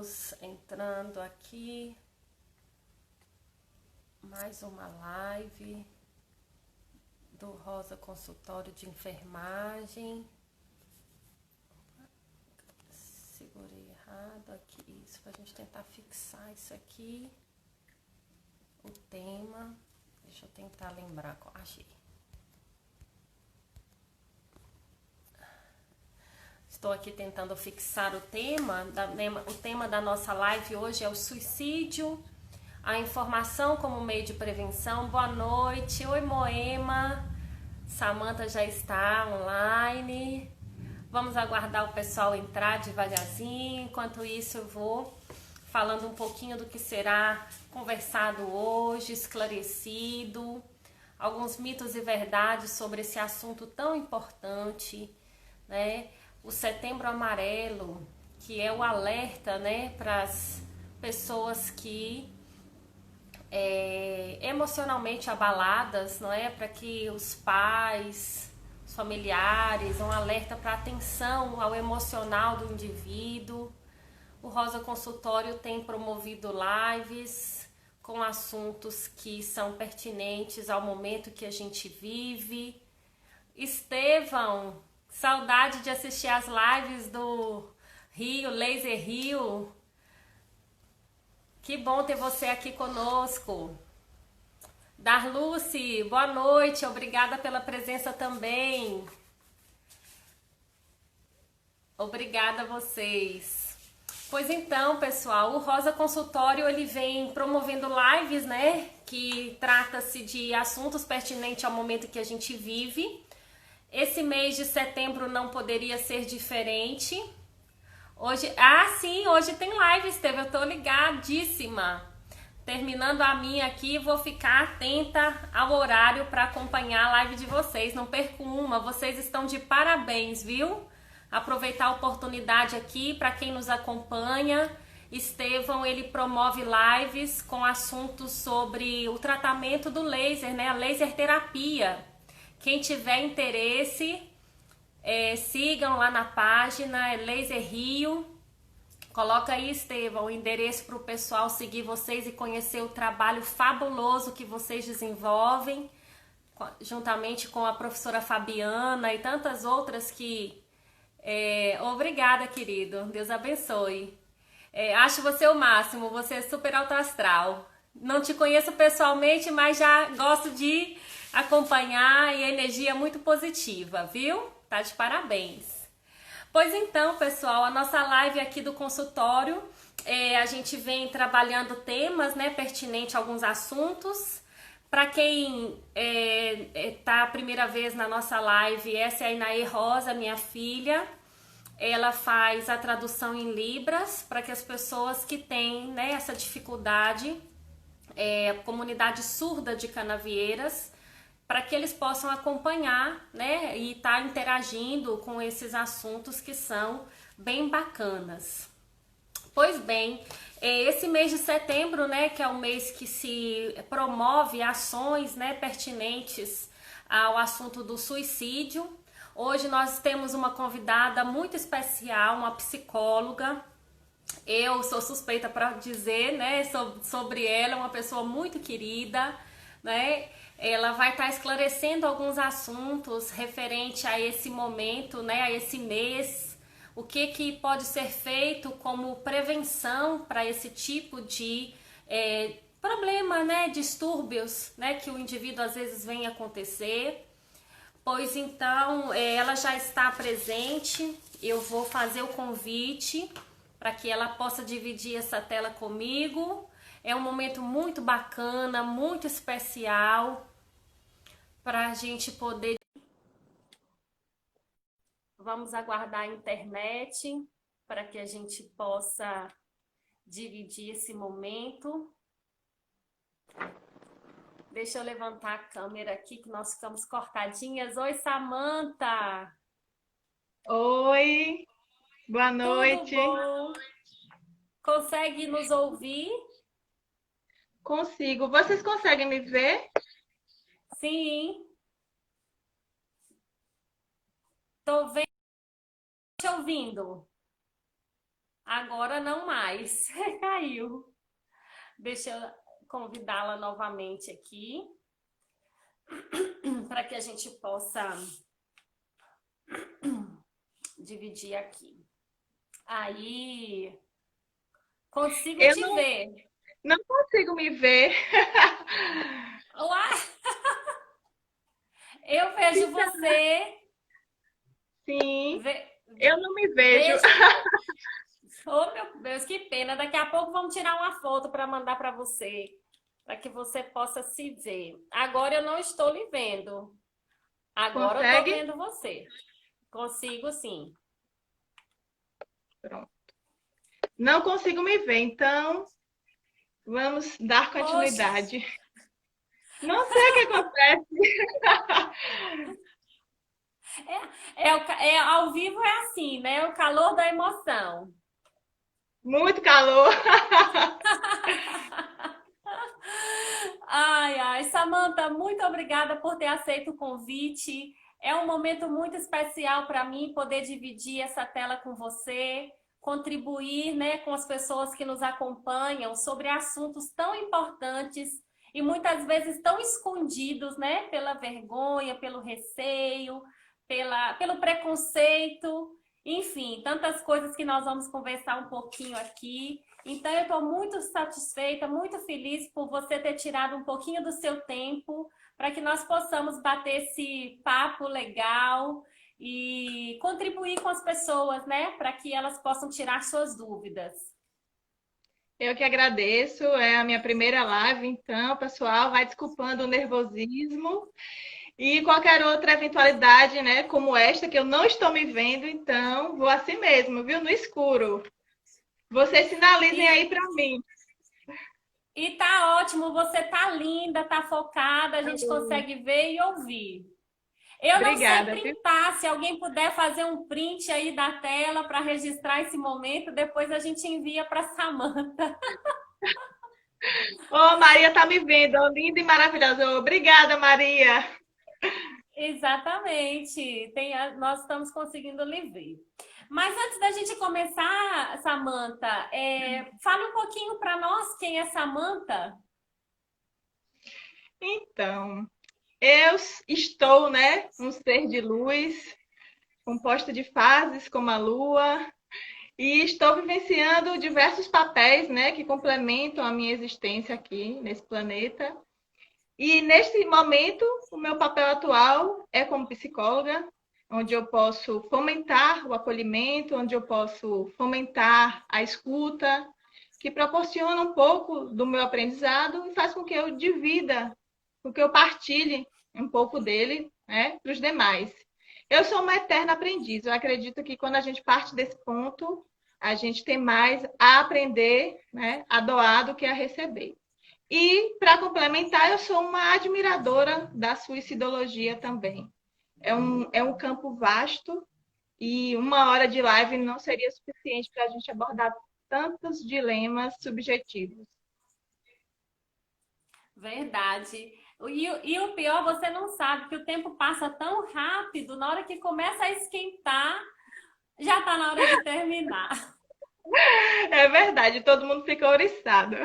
Estamos entrando aqui, mais uma live do Rosa Consultório de Enfermagem. Segurei errado aqui, isso pra gente tentar fixar isso aqui, o tema. Deixa eu tentar lembrar, achei. Estou aqui tentando fixar o tema. O tema da nossa live hoje é o suicídio, a informação como meio de prevenção. Boa noite. Oi, Moema. Samanta já está online. Vamos aguardar o pessoal entrar devagarzinho. Enquanto isso, eu vou falando um pouquinho do que será conversado hoje, esclarecido, alguns mitos e verdades sobre esse assunto tão importante, né? O Setembro Amarelo, que é o alerta, né, para as pessoas que emocionalmente abaladas, não é? Para que os pais, os familiares, um alerta para atenção ao emocional do indivíduo. O Rosa Consultório tem promovido lives com assuntos que são pertinentes ao momento que a gente vive. Estevão, saudade de assistir as lives do Rio, Laser Rio. Que bom ter você aqui conosco. Darluce, boa noite, obrigada pela presença também. Obrigada a vocês. Pois então, pessoal, o Rosa Consultório ele vem promovendo lives, né, que trata-se de assuntos pertinentes ao momento que a gente vive. Esse mês de setembro não poderia ser diferente. Hoje, sim, hoje tem live, Esteve, eu tô ligadíssima. Terminando a minha aqui, vou ficar atenta ao horário para acompanhar a live de vocês. Não perco uma, vocês estão de parabéns, viu? Aproveitar a oportunidade aqui para quem nos acompanha. Estevão, ele promove lives com assuntos sobre o tratamento do laser, né? A laser terapia. Quem tiver interesse, sigam lá na página, Laser Rio. Coloca aí, Estevão, o endereço para o pessoal seguir vocês e conhecer o trabalho fabuloso que vocês desenvolvem, juntamente com a professora Fabiana e tantas outras que... Obrigada, querido. Deus abençoe. Acho você o máximo, você é super alto astral. Não te conheço pessoalmente, mas já gosto de acompanhar e a energia é muito positiva, viu? Tá de parabéns. Pois então, pessoal, a nossa live aqui do consultório, a gente vem trabalhando temas, né, pertinentes a alguns assuntos. Para quem tá a primeira vez na nossa live, essa é a Inaê Rosa, minha filha. Ela faz a tradução em Libras para que as pessoas que têm, né, essa dificuldade, comunidade surda de Canavieiras, para que eles possam acompanhar, né, e estar interagindo com esses assuntos que são bem bacanas. Pois bem, esse mês de setembro, né, que é o mês que se promove ações, né, pertinentes ao assunto do suicídio. Hoje nós temos uma convidada muito especial, uma psicóloga. Eu sou suspeita para dizer, né, sobre ela, uma pessoa muito querida, né? Ela vai estar esclarecendo alguns assuntos referente a esse momento, né, a esse mês, o que pode ser feito como prevenção para esse tipo de problema, né, distúrbios, né, que o indivíduo às vezes vem acontecer. Pois então, ela já está presente, eu vou fazer o convite para que ela possa dividir essa tela comigo. É um momento muito bacana, muito especial para a gente poder... Vamos aguardar a internet para que a gente possa dividir esse momento. Deixa eu levantar a câmera aqui que nós ficamos cortadinhas. Oi, Samanta! Oi, boa Tudo noite. bom? Consegue nos ouvir? Consigo. Vocês conseguem me ver? Sim, tô vendo, te ouvindo. Agora não mais. Caiu. Deixa eu convidá-la novamente aqui para que a gente possa dividir aqui. Aí, consigo Eu te ver. não consigo me ver. Uai, eu vejo Fica você. assim, Ve, eu não me vejo. vejo. Oh, meu Deus, que pena. Daqui a pouco vamos tirar uma foto para mandar para você, para que você possa se ver. Agora eu não estou lhe vendo. Agora eu estou Consegue? vendo você. Consigo sim. Pronto. Não consigo me ver, então vamos dar Poxa, continuidade. Não sei o que acontece. ao vivo é assim, né? O calor da emoção. Muito calor. Ai, ai, Samantha, muito obrigada por ter aceito o convite. É um momento muito especial para mim poder dividir essa tela com você, contribuir, né, com as pessoas que nos acompanham sobre assuntos tão importantes e muitas vezes tão escondidos, né, pela vergonha, pelo receio, pelo preconceito, enfim, tantas coisas que nós vamos conversar um pouquinho aqui. Então, eu estou muito satisfeita, muito feliz por você ter tirado um pouquinho do seu tempo para que nós possamos bater esse papo legal e contribuir com as pessoas, né? Para que elas possam tirar suas dúvidas. Eu que agradeço, é a minha primeira live, então, pessoal, vai desculpando o nervosismo e qualquer outra eventualidade, né, como esta, que eu não estou me vendo, então vou assim mesmo, viu, no escuro. Vocês sinalizem aí E, para mim. e tá ótimo, você tá linda, tá focada, a gente Alô. consegue ver e ouvir. Eu não sei Obrigada, viu? printar, se alguém puder fazer um print aí da tela para registrar esse momento, depois a gente envia para Samantha. Ô, Maria tá me vendo, ó, linda e maravilhosa. Obrigada, Maria. Exatamente. Nós estamos conseguindo lhe ver. Mas antes da gente começar, Samantha, fala um pouquinho para nós quem é Samantha. Então, eu estou, né, um ser de luz, composto de fases como a lua, e estou vivenciando diversos papéis, né, que complementam a minha existência aqui nesse planeta. E neste momento, o meu papel atual é como psicóloga, onde eu posso fomentar o acolhimento, onde eu posso fomentar a escuta, que proporciona um pouco do meu aprendizado e faz com que eu divida, com que eu partilhe um pouco dele, né, para os demais. Eu sou uma eterna aprendiz. Eu acredito que quando a gente parte desse ponto, a gente tem mais a aprender, né, a doar do que a receber. E, para complementar, eu sou uma admiradora da suicidologia também. É um campo vasto e uma hora de live não seria suficiente para a gente abordar tantos dilemas subjetivos. Verdade. E o pior, você não sabe que o tempo passa tão rápido, na hora que começa a esquentar, já está na hora de terminar. É verdade, todo mundo fica ouriçado.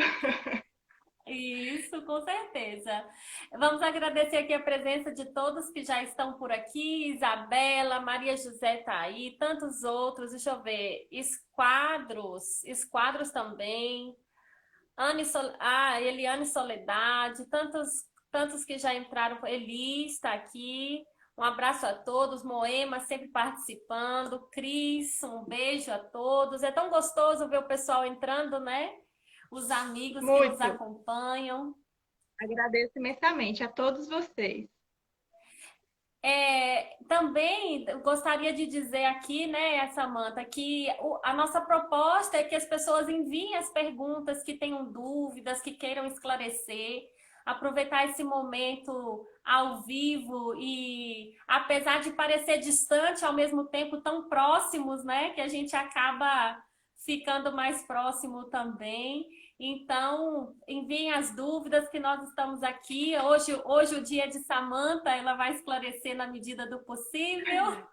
Isso, com certeza. Vamos agradecer aqui a presença de todos que já estão por aqui. Isabela, Maria José tá aí, tantos outros. Deixa eu ver. Esquadros também. Eliane Soledade, tantos que já entraram. Eli está aqui. Um abraço a todos. Moema sempre participando. Cris, um beijo a todos. É tão gostoso ver o pessoal entrando, né? Os amigos que nos Muito. acompanham. Agradeço imensamente a todos vocês. Também gostaria de dizer aqui, né, Samantha, que a nossa proposta é que as pessoas enviem as perguntas, que tenham dúvidas, que queiram esclarecer, aproveitar esse momento ao vivo e, apesar de parecer distante, ao mesmo tempo tão próximos, né, que a gente acaba ficando mais próximo também. Então, enviem as dúvidas que nós estamos aqui. Hoje o dia é de Samantha, ela vai esclarecer na medida do possível.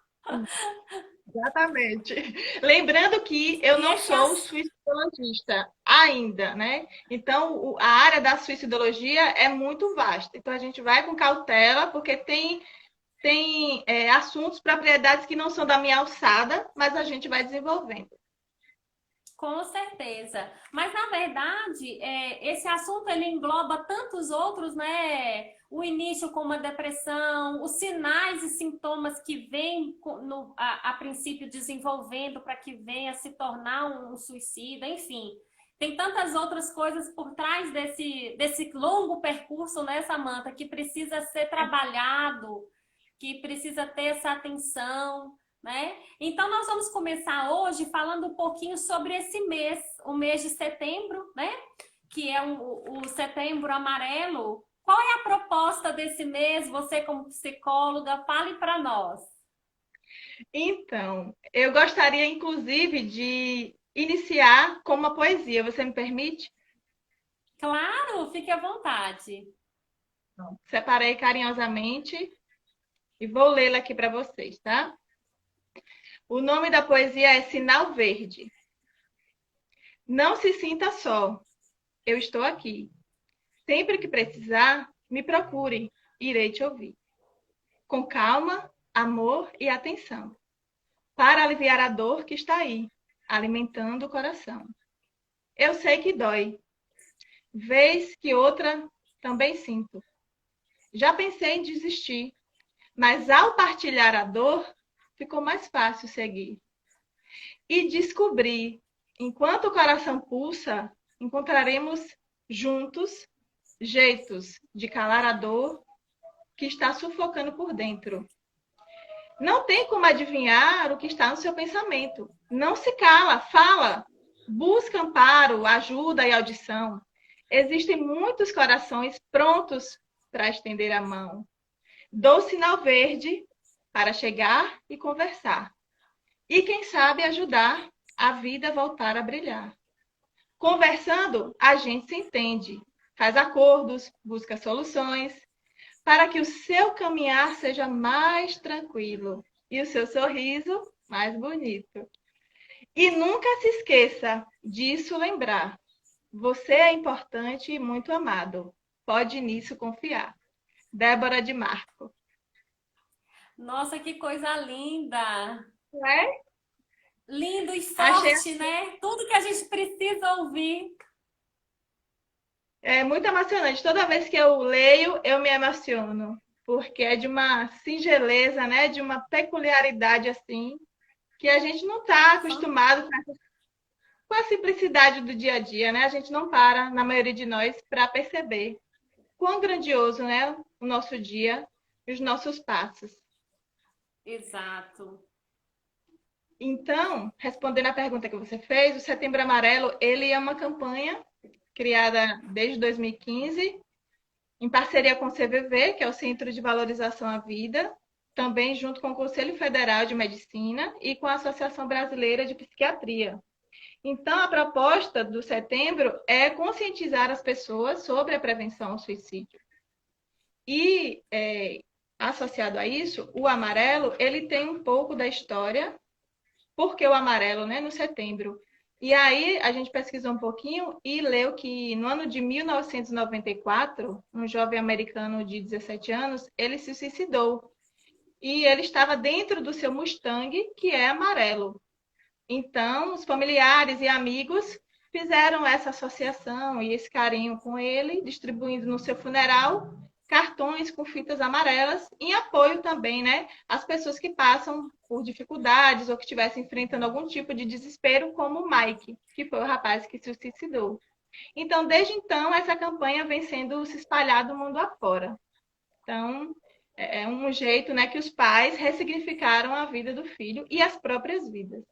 Exatamente. Lembrando que eu E não esse sou assunto. suicidologista ainda, né? Então, a área da suicidologia é muito vasta. Então, a gente vai com cautela, porque tem assuntos, propriedades que não são da minha alçada, mas a gente vai desenvolvendo. Com certeza. Mas, na verdade, esse assunto ele engloba tantos outros, né? O início com uma depressão, os sinais e sintomas que vêm a princípio desenvolvendo para que venha se tornar um suicida, enfim. Tem tantas outras coisas por trás desse longo percurso, né, Samantha, que precisa ser trabalhado, que precisa ter essa atenção, né? Então, nós vamos começar hoje falando um pouquinho sobre esse mês, o mês de setembro, né? Que é o Setembro Amarelo. Qual é a proposta desse mês? Você, como psicóloga, fale para nós. Então, eu gostaria, inclusive, de iniciar com uma poesia. Você me permite? Claro, fique à vontade. Separei carinhosamente e vou lê-la aqui para vocês, tá? O nome da poesia é Sinal Verde. Não se sinta só, eu estou aqui. Sempre que precisar, me procure, irei te ouvir. Com calma, amor e atenção, para aliviar a dor que está aí, alimentando o coração. Eu sei que dói, vez que outra também sinto. Já pensei em desistir, mas ao partilhar a dor, ficou mais fácil seguir. E descobri, enquanto o coração pulsa, encontraremos juntos jeitos de calar a dor que está sufocando por dentro. Não tem como adivinhar o que está no seu pensamento. Não se cala, fala, busca amparo, ajuda e audição. Existem muitos corações prontos para estender a mão. Dou sinal verde para chegar e conversar. E quem sabe ajudar a vida a voltar a brilhar. Conversando, a gente se entende, faz acordos, busca soluções, para que o seu caminhar seja mais tranquilo e o seu sorriso mais bonito. E nunca se esqueça disso lembrar. Você é importante e muito amado. Pode nisso confiar. Débora de Marco. Nossa, que coisa linda! Não é? Lindo e Achei forte, né? Tudo que a gente precisa ouvir. muito emocionante. Toda vez que eu leio, eu me emociono, porque é de uma singeleza, né? De uma peculiaridade assim, que a gente não está acostumado com a simplicidade do dia a dia, né? A gente não para, na maioria de nós, para perceber quão grandioso, né, o nosso dia e os nossos passos. Exato. Então, respondendo à pergunta que você fez, o Setembro Amarelo, ele é uma campanha criada desde 2015, em parceria com o CVV, que é o Centro de Valorização à Vida, também junto com o Conselho Federal de Medicina e com a Associação Brasileira de Psiquiatria. Então, a proposta do setembro é conscientizar as pessoas sobre a prevenção ao suicídio. E, associado a isso, o amarelo, ele tem um pouco da história, porque o amarelo, né, no setembro. E aí, a gente pesquisou um pouquinho e leu que no ano de 1994, um jovem americano de 17 anos, ele se suicidou. E ele estava dentro do seu Mustang, que é amarelo. Então, os familiares e amigos fizeram essa associação e esse carinho com ele, distribuindo no seu funeral cartões com fitas amarelas, em apoio também, né, às pessoas que passam por dificuldades ou que estivessem enfrentando algum tipo de desespero, como o Mike, que foi o rapaz que se suicidou. Então, desde então, essa campanha vem sendo se espalhada do mundo afora. Então, é um jeito, né, que os pais ressignificaram a vida do filho e as próprias vidas.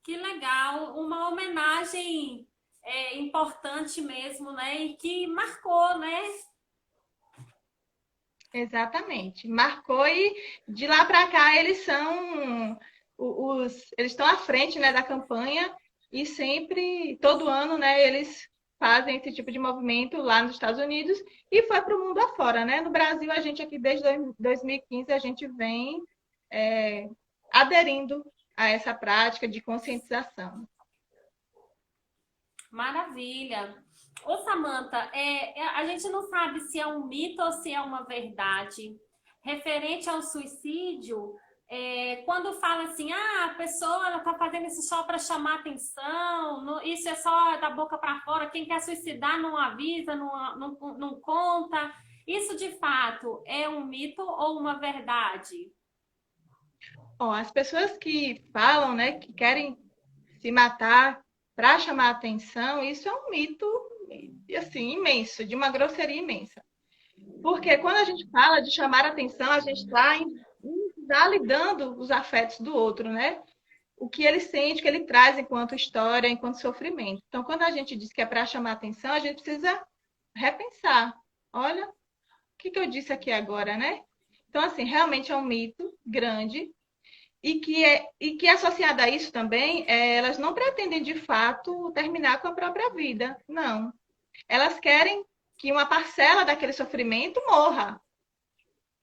Que legal, uma homenagem importante mesmo, né? E que marcou, né? Exatamente. Marcou e de lá para cá eles são eles estão à frente, né, da campanha e sempre, todo ano, né, eles fazem esse tipo de movimento lá nos Estados Unidos e foi para o mundo afora, né? No Brasil, a gente aqui desde 2015 a gente vem aderindo a essa prática de conscientização. Maravilha. Ô, Samantha, a gente não sabe se é um mito ou se é uma verdade. Referente ao suicídio, quando fala assim, a pessoa ela tá fazendo isso só para chamar atenção, isso é só da boca para fora, quem quer suicidar não avisa, não conta. Isso de fato é um mito ou uma verdade? Bom, as pessoas que falam, né, que querem se matar para chamar atenção, isso é um mito, assim, imenso, de uma grosseria imensa. Porque quando a gente fala de chamar atenção, a gente está invalidando os afetos do outro, né? O que ele sente, o que ele traz enquanto história, enquanto sofrimento. Então, quando a gente diz que é para chamar atenção, a gente precisa repensar. Olha, o que eu disse aqui agora, né? Então, assim, realmente é um mito grande e que associada a isso também, elas não pretendem de fato terminar com a própria vida. Não. Elas querem que uma parcela daquele sofrimento morra.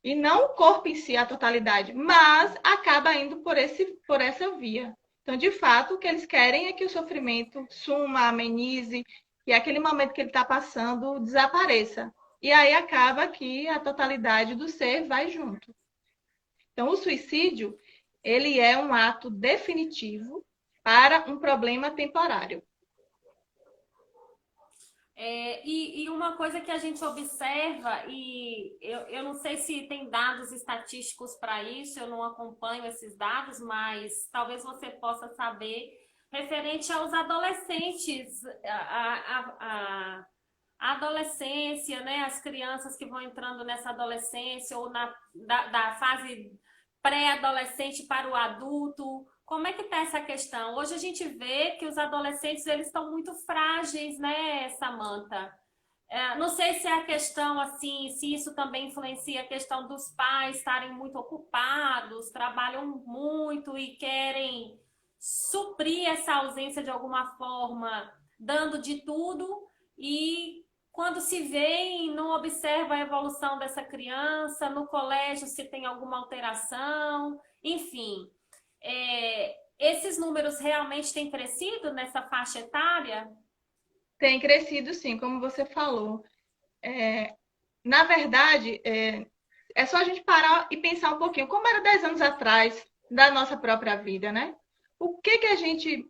E não o corpo em si, a totalidade, mas acaba indo por essa via. Então, de fato, o que eles querem é que o sofrimento suma, amenize, que aquele momento que ele está passando desapareça. E aí acaba que a totalidade do ser vai junto. Então, o suicídio, ele é um ato definitivo para um problema temporário. E uma coisa que a gente observa, e eu não sei se tem dados estatísticos para isso, eu não acompanho esses dados, mas talvez você possa saber, referente aos adolescentes, a adolescência, né? As crianças que vão entrando nessa adolescência ou da fase pré-adolescente para o adulto. Como é que está essa questão? Hoje a gente vê que os adolescentes eles estão muito frágeis, né, Samantha? Não sei se é a questão assim, se isso também influencia a questão dos pais estarem muito ocupados, trabalham muito e querem suprir essa ausência de alguma forma, dando de tudo e quando se vê não observa a evolução dessa criança, no colégio se tem alguma alteração, enfim. Esses números realmente têm crescido nessa faixa etária? Tem crescido, sim, como você falou. Na verdade, é só a gente parar e pensar um pouquinho como era 10 anos atrás da nossa própria vida, né? O que a gente,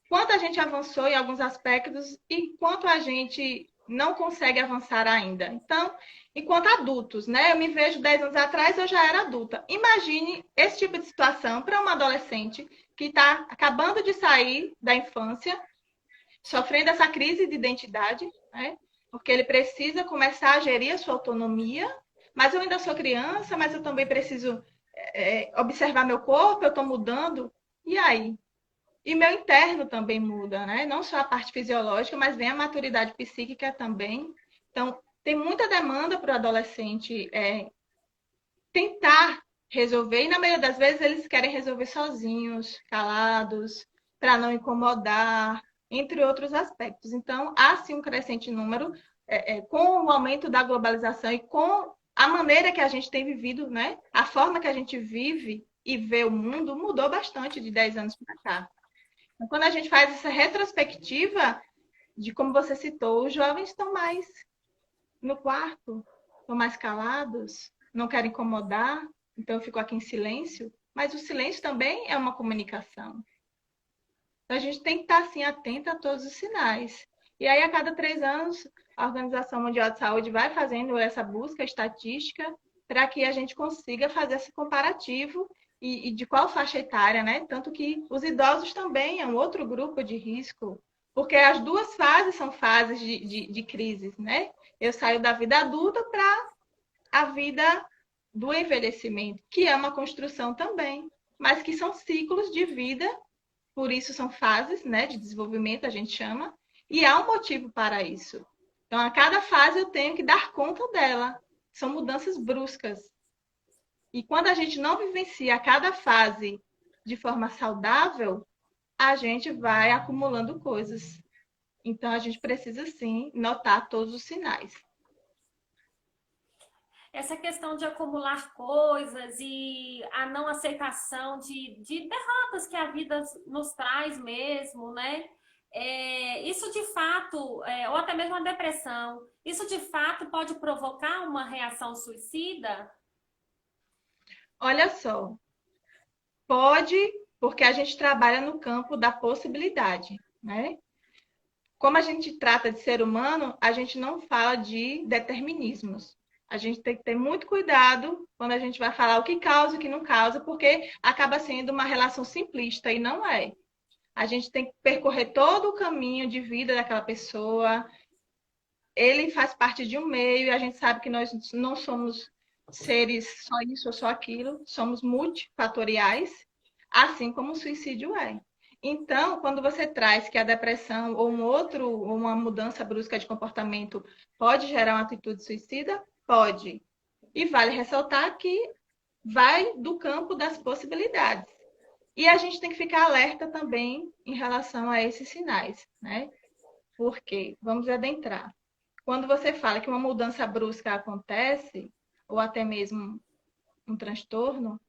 quanto a gente avançou em alguns aspectos e quanto a gente não consegue avançar ainda. Então, enquanto adultos, né? Eu me vejo 10 anos atrás, eu já era adulta. Imagine esse tipo de situação para uma adolescente que está acabando de sair da infância, sofrendo essa crise de identidade, né? Porque ele precisa começar a gerir a sua autonomia, mas eu ainda sou criança, mas eu também preciso observar meu corpo, eu estou mudando. E aí? E meu interno também muda, né? Não só a parte fisiológica, mas vem a maturidade psíquica também. Então, tem muita demanda para o adolescente tentar resolver, e na maioria das vezes eles querem resolver sozinhos, calados, para não incomodar, entre outros aspectos. Então, há sim um crescente número, com o aumento da globalização e com a maneira que a gente tem vivido, né? A forma que a gente vive e vê o mundo mudou bastante de 10 anos para cá. Então, quando a gente faz essa retrospectiva de como você citou, os jovens estão mais no quarto, estão mais calados, não querem incomodar, então eu fico aqui em silêncio. Mas o silêncio também é uma comunicação. Então a gente tem que estar assim atento a todos os sinais. E aí, a cada 3 anos, a Organização Mundial de Saúde vai fazendo essa busca estatística para que a gente consiga fazer esse comparativo e de qual faixa etária, né? Tanto que os idosos também é um outro grupo de risco, porque as duas fases são fases de crises, né? Eu saio da vida adulta para a vida do envelhecimento, que é uma construção também, mas que são ciclos de vida, por isso são fases, né, de desenvolvimento, a gente chama, e há um motivo para isso. Então, a cada fase eu tenho que dar conta dela. São mudanças bruscas. E quando a gente não vivencia cada fase de forma saudável, a gente vai acumulando coisas. Então, a gente precisa, sim, notar todos os sinais. essa questão de acumular coisas e a não aceitação de derrotas que a vida nos traz mesmo, né? Isso de fato, ou até mesmo a depressão, isso de fato pode provocar uma reação suicida? Olha só, pode, porque a gente trabalha no campo da possibilidade, né? Como a gente trata de ser humano, a gente não fala de determinismos. A gente tem que ter muito cuidado quando a gente vai falar o que causa e o que não causa, porque acaba sendo uma relação simplista e não é. A gente tem que percorrer todo o caminho de vida daquela pessoa. Ele faz parte de um meio e a gente sabe que nós não somos seres só isso ou só aquilo, somos multifatoriais, assim como o suicídio é. Então, quando você traz que a depressão ou ou uma mudança brusca de comportamento pode gerar uma atitude suicida, pode. E vale ressaltar que vai do campo das possibilidades. E a gente tem que ficar alerta também em relação a esses sinais, né? Porque, vamos adentrar. Quando você fala que uma mudança brusca acontece, ou até mesmo um transtorno,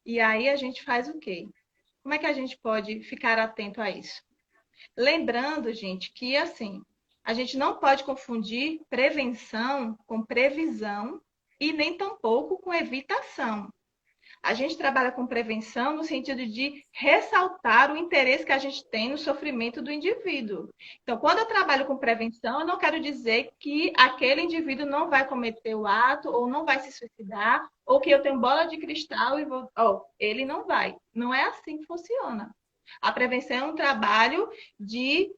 e aí a gente faz o quê? Como é que a gente pode ficar atento a isso? Lembrando, gente, que assim, a gente não pode confundir prevenção com previsão e nem tampouco com evitação. A gente trabalha com prevenção no sentido de ressaltar o interesse que a gente tem no sofrimento do indivíduo. Então, quando eu trabalho com prevenção, eu não quero dizer que aquele indivíduo não vai cometer o ato, ou não vai se suicidar, ou que eu tenho bola de cristal e vou. Oh, ele não vai. Não é assim que funciona. A prevenção é um trabalho de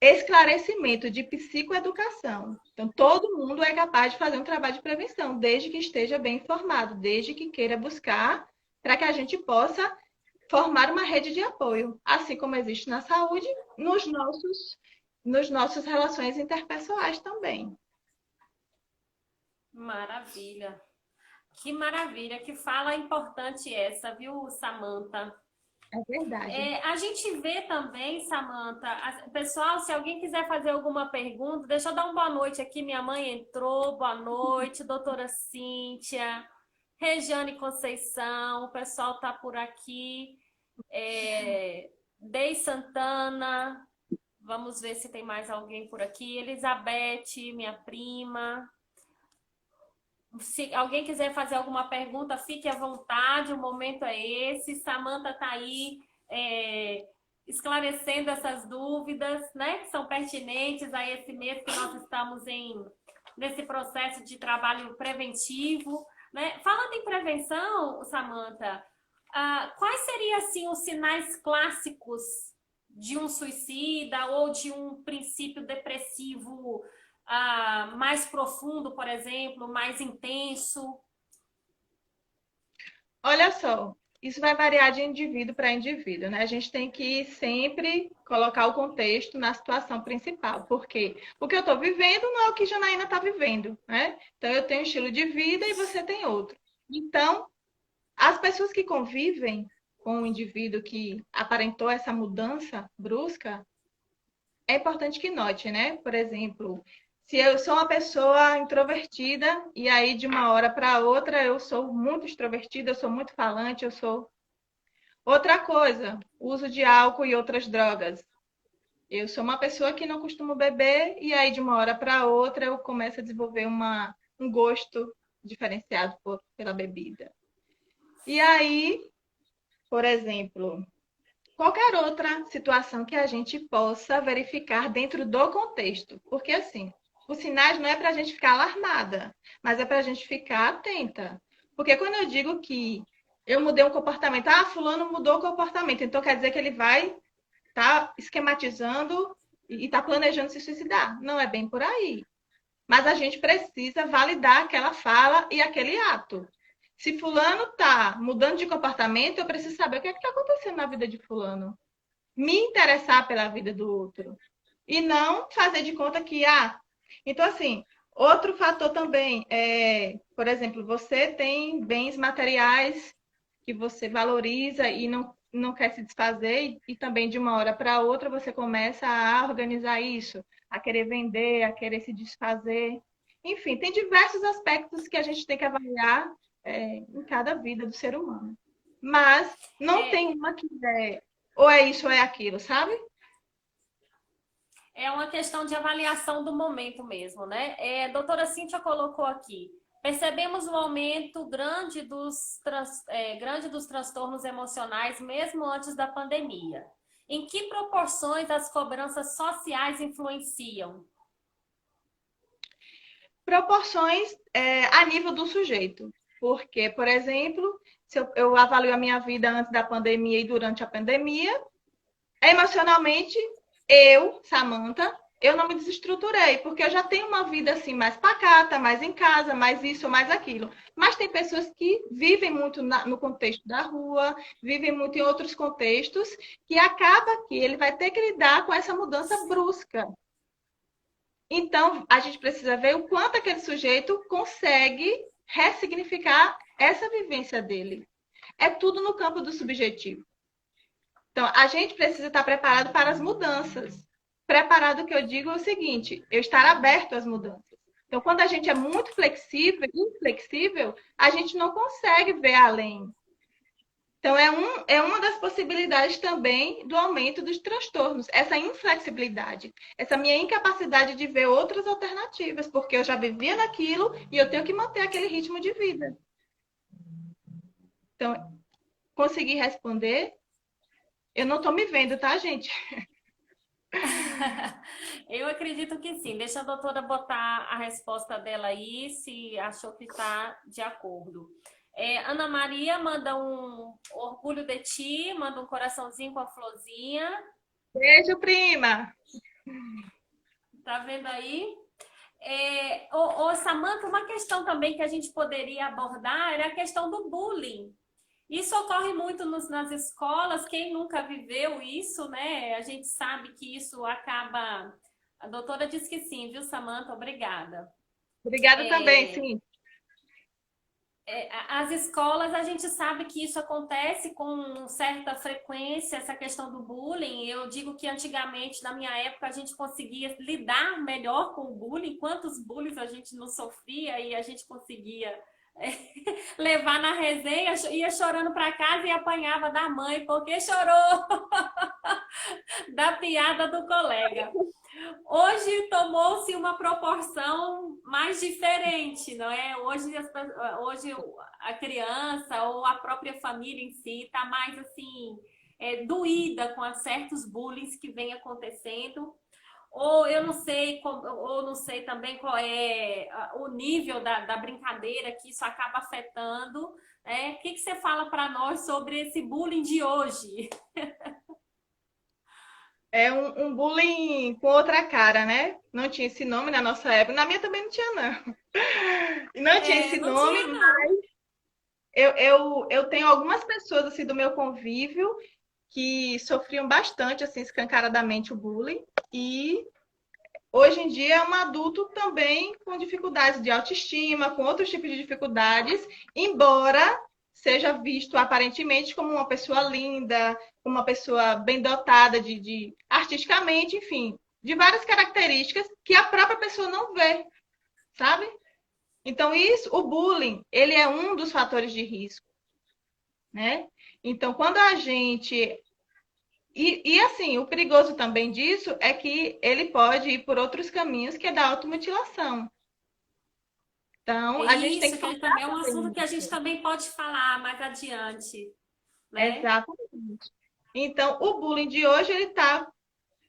esclarecimento, de psicoeducação. Então, todo mundo é capaz de fazer um trabalho de prevenção, desde que esteja bem informado, desde que queira buscar, para que a gente possa formar uma rede de apoio, assim como existe na saúde, nos nossos relações interpessoais também. Maravilha. Que maravilha, que fala importante essa, viu, Samantha? É verdade. A gente vê também, Samantha, pessoal, se alguém quiser fazer alguma pergunta, deixa eu dar uma boa noite aqui. Minha mãe entrou, boa noite, doutora Cíntia, Regiane Conceição, o pessoal tá por aqui. Dei Santana, vamos ver se tem mais alguém por aqui. Elizabeth, minha prima. Se alguém quiser fazer alguma pergunta, fique à vontade, o momento é esse. Samantha está aí esclarecendo essas dúvidas, né, que são pertinentes a esse mês que nós estamos nesse processo de trabalho preventivo. Né? Falando em prevenção, Samantha, quais seriam assim, os sinais clássicos de um suicida ou de um princípio depressivo mais profundo, por exemplo, mais intenso? Olha só, isso vai variar de indivíduo para indivíduo, né? A gente tem que sempre colocar o contexto na situação principal, porque o que eu estou vivendo não é o que Janaína está vivendo, né? Então, eu tenho um estilo de vida e você tem outro. Então, as pessoas que convivem com o indivíduo que aparentou essa mudança brusca, é importante que note, né? Por exemplo, se eu sou uma pessoa introvertida e aí de uma hora para outra eu sou muito extrovertida, eu sou muito falante, eu sou outra coisa, uso de álcool e outras drogas. Eu sou uma pessoa que não costumo beber e aí de uma hora para outra eu começo a desenvolver um gosto diferenciado pela bebida. E aí, por exemplo, qualquer outra situação que a gente possa verificar dentro do contexto. Porque, assim, os sinais não é para a gente ficar alarmada, mas é para a gente ficar atenta. Porque quando eu digo que eu mudei um comportamento, fulano mudou o comportamento, então quer dizer que ele vai estar esquematizando e está planejando se suicidar. Não é bem por aí. Mas a gente precisa validar aquela fala e aquele ato. Se fulano está mudando de comportamento, eu preciso saber o que é que está acontecendo na vida de fulano. Me interessar pela vida do outro. E não fazer de conta que, então assim, outro fator também é, por exemplo, você tem bens materiais que você valoriza e não quer se desfazer, e também de uma hora para outra você começa a organizar isso, a querer vender, a querer se desfazer. Enfim, tem diversos aspectos que a gente tem que avaliar em cada vida do ser humano. Mas não É, tem uma que ou é isso ou é aquilo, sabe? é uma questão de avaliação do momento mesmo, né? A doutora Cíntia colocou aqui. Percebemos um aumento grande dos transtornos emocionais, mesmo antes da pandemia. Em que proporções as cobranças sociais influenciam? Proporções a nível do sujeito. Porque, por exemplo, se eu avalio a minha vida antes da pandemia e durante a pandemia, emocionalmente, Samantha, eu não me desestruturei, porque eu já tenho uma vida assim mais pacata, mais em casa, mais isso, mais aquilo. Mas tem pessoas que vivem muito no contexto da rua, vivem muito em outros contextos, que acaba que ele vai ter que lidar com essa mudança brusca. Então, a gente precisa ver o quanto aquele sujeito consegue ressignificar essa vivência dele. É tudo no campo do subjetivo. Então, a gente precisa estar preparado para as mudanças. Preparado, que eu digo, é o seguinte: eu estar aberto às mudanças. Então, quando a gente é muito flexível, inflexível, a gente não consegue ver além. Então, é uma das possibilidades também do aumento dos transtornos, essa inflexibilidade, essa minha incapacidade de ver outras alternativas, porque eu já vivia naquilo e eu tenho que manter aquele ritmo de vida. Então, consegui responder. Eu não estou me vendo, tá, gente? Eu acredito que sim. Deixa a doutora botar a resposta dela aí, se achou que está de acordo. Ana Maria manda um orgulho de ti, manda um coraçãozinho com a florzinha. Beijo, prima! Tá vendo aí? Samantha, uma questão também que a gente poderia abordar era a questão do bullying. Isso ocorre muito nas escolas. Quem nunca viveu isso, né? A gente sabe que isso acaba. A doutora disse que sim, viu, Samantha? Obrigada. Obrigada também, É, sim. as escolas, a gente sabe que isso acontece com certa frequência, essa questão do bullying. Eu digo que antigamente, na minha época, a gente conseguia lidar melhor com o bullying. Quantos bullies a gente não sofria e a gente conseguia levar na resenha, ia chorando para casa e apanhava da mãe, porque chorou da piada do colega. Hoje tomou-se uma proporção mais diferente, não é? Hoje a criança ou a própria família em si está mais assim, doída com certos bullying que vem acontecendo. Ou eu não sei, ou não sei também qual é o nível da brincadeira que isso acaba afetando. O que você fala para nós sobre esse bullying de hoje? É um bullying com outra cara, né? Não tinha esse nome na nossa época. Na minha também não tinha, não. E não tinha esse Não nome, tinha, não. mas eu tenho algumas pessoas assim do meu convívio que sofriam bastante, assim, escancaradamente o bullying. E hoje em dia é um adulto também com dificuldades de autoestima, com outros tipos de dificuldades, embora seja visto aparentemente como uma pessoa linda, uma pessoa bem dotada artisticamente, enfim, de várias características que a própria pessoa não vê, sabe? Então isso, o bullying, ele é um dos fatores de risco, né? Então, quando a gente assim, o perigoso também disso é que ele pode ir por outros caminhos, que é da automutilação. Então, É a gente tem que isso, que focar também é um também assunto que a nisso. gente também pode falar mais adiante, né? Exatamente. Então, o bullying de hoje, ele está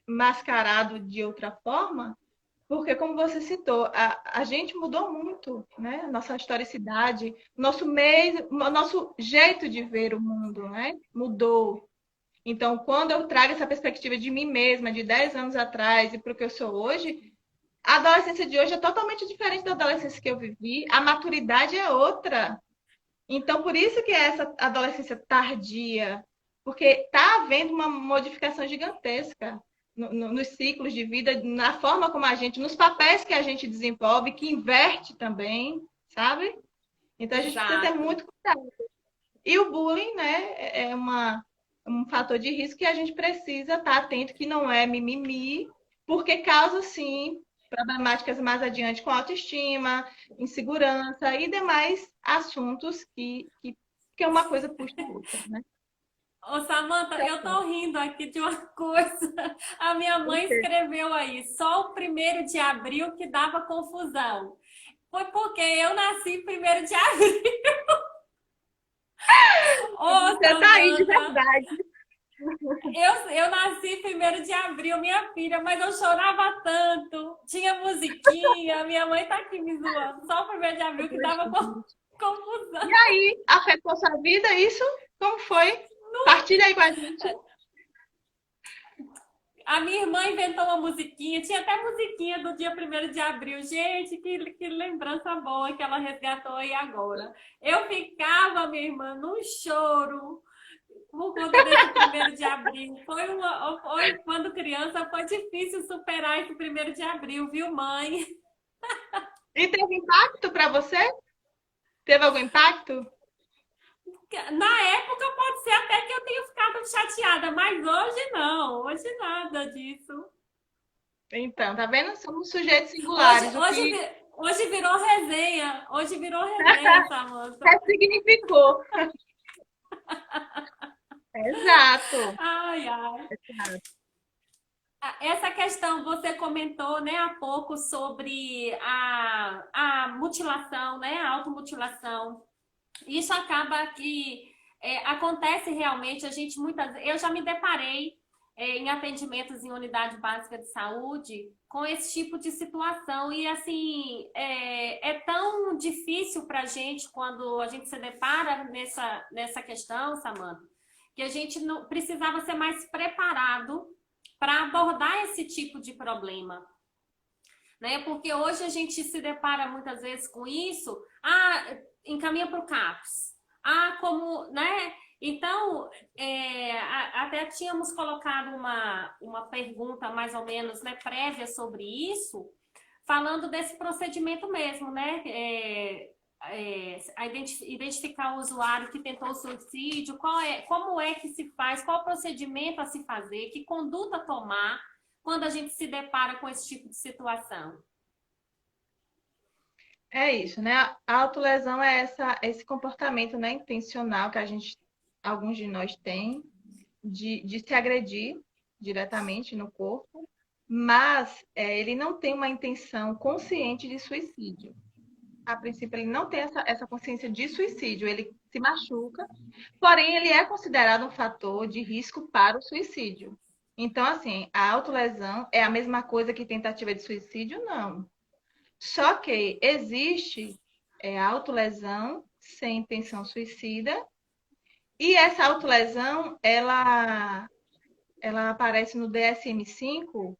mascarado de outra forma, porque, como você citou, a gente mudou muito, né? Nossa historicidade, nosso meio, nosso jeito de ver o mundo, né? Mudou. Então, quando eu trago essa perspectiva de mim mesma, de 10 anos atrás e para o que eu sou hoje, a adolescência de hoje é totalmente diferente da adolescência que eu vivi, a maturidade é outra. Então, por isso que é essa adolescência tardia, porque está havendo uma modificação gigantesca nos ciclos de vida, na forma como a gente, nos papéis que a gente desenvolve, que inverte também, sabe? Então, a gente precisa ter Exato. muito cuidado. E o bullying, né, um fator de risco que a gente precisa estar atento, que não é mimimi, porque causa, sim, problemáticas mais adiante com autoestima, insegurança e demais assuntos que uma coisa puxa a outra, né? Ô, Samanta, eu tô rindo aqui de uma coisa. A minha mãe escreveu aí, só o 1º de abril que dava confusão. Foi porque eu nasci 1º de abril. Ô, Você tá aí de Samanta, verdade. eu nasci 1º de abril, minha filha, mas eu chorava tanto. Tinha musiquinha, minha mãe tá aqui me zoando. Só o 1º de abril que dava confusão. E aí, afetou sua vida isso? Como foi? Partilha aí com a gente. A minha irmã inventou uma musiquinha, tinha até musiquinha do dia 1º de abril. Gente, que lembrança boa que ela resgatou aí agora. Eu ficava, minha irmã, num choro por conta desse 1º de abril. Foi quando criança, foi difícil superar esse 1º de abril, viu, mãe? E teve impacto para você? Teve algum impacto? Na época pode ser até que eu tenha ficado chateada, mas hoje não, hoje nada disso. Então, tá vendo? Somos sujeitos Hoje, singulares, o hoje, que hoje virou resenha, Samanta. ressignificou. Exato. Ai, ai. Essa questão, você comentou, né, há pouco sobre a mutilação, né, a automutilação. Isso acaba que acontece realmente, a gente muitas eu já me deparei em atendimentos em unidade básica de saúde com esse tipo de situação e assim é tão difícil para a gente quando a gente se depara nessa questão, Samantha, que a gente não, precisava ser mais preparado para abordar esse tipo de problema, né? Porque hoje a gente se depara muitas vezes com isso, encaminha para o CAPS, como, né? Então, até tínhamos colocado uma pergunta mais ou menos, né, prévia sobre isso, falando desse procedimento mesmo, né? Identificar o usuário que tentou suicídio, como é que se faz, qual o procedimento a se fazer, que conduta tomar quando a gente se depara com esse tipo de situação. É isso, né? A autolesão é esse comportamento, né, intencional que alguns de nós têm, de se agredir diretamente no corpo, mas ele não tem uma intenção consciente de suicídio. A princípio, ele não tem essa consciência de suicídio, ele se machuca, porém, ele é considerado um fator de risco para o suicídio. Então, assim, a autolesão é a mesma coisa que tentativa de suicídio? Não. Só que existe a autolesão sem intenção suicida, e essa autolesão, ela aparece no DSM-5,